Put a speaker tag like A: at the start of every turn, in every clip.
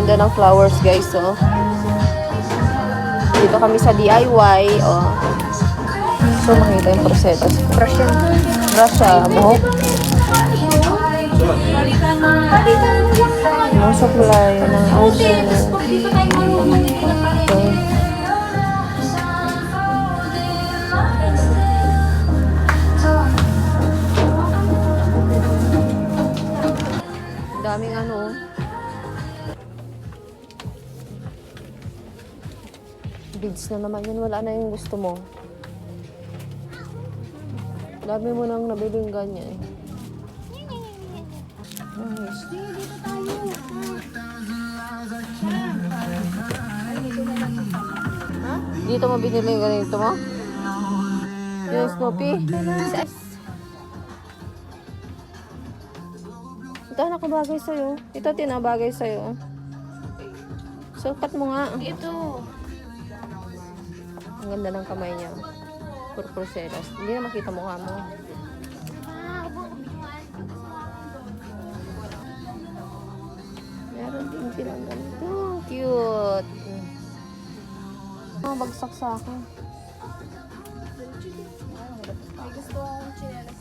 A: ganda ng flowers, guys, oh. Dito kami sa DIY, oh. So, makita yung prosetas. Brush yan. Brush siya, buhok. Yung supply ng ocean. Okay. Daming ano. Beads na naman yun. Wala na yung gusto mo. Dami mo nang nabiling ganyan. Nice. Dito mo binili yung ganito mo? Yung Snoopy? Ito nakabagay sa'yo. Ito tinabagay sa'yo. Sukat mo nga.
B: Ito.
A: Ang ganda ng kamay niya. Purpurseras. Hindi na makita mukha mo. Meron din silang ganito. Cute. Bagsak sa akin.
B: May gusto akong chinelas.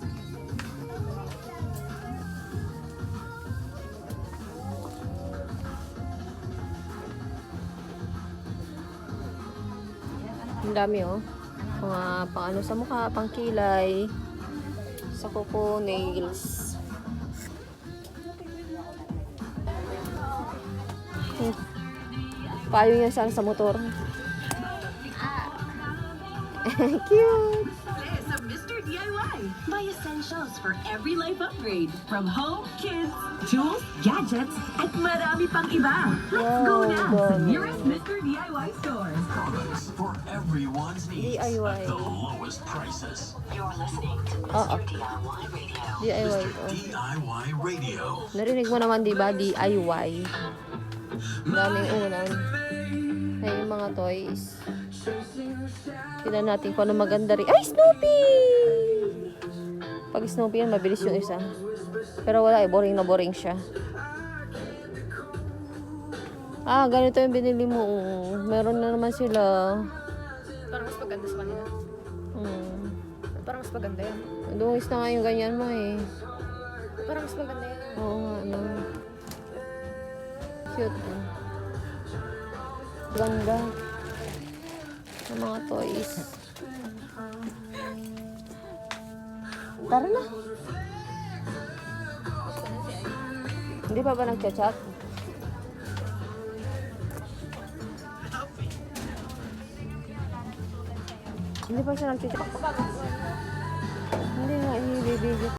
A: Ang dami, oh. Mga pang ano sa mukha, pang kilay, sa kuko, nails. Payo yan sana sa motor. Cute!
C: Sa Mr. DIY. Buy essentials for every life upgrade. From home, kids, tools, gadgets, at marami pang iba. Let's go now sa nearest Mr. DIY stores.
D: Products for everyone's needs
A: DIY.
D: at the lowest prices.
C: You're listening to
A: Oo.
C: DIY Radio.
A: DIY. Oh.
D: DIY Radio.
A: Narinig mo naman, di ba? DIY. Daming unan. Ay, yung mga toys. Tignan natin kung ano maganda rin. Ay, Snoopy! Pag Snoopy yan, mabilis yung isa. Pero wala eh, boring na boring siya. Ah, ganito yung binili mo. Meron na naman sila.
B: Parang mas maganda sa kanila. Parang mas maganda yan.
A: Dungis na nga yung ganyan mo eh.
B: Parang mas maganda yan.
A: Oo nga, ano. Cute. Ganda. Ng mga toys. Tara na. Hindi pa ba nagchat-chat? Hindi pa siya nagchat-chat. Hindi nga, i-video.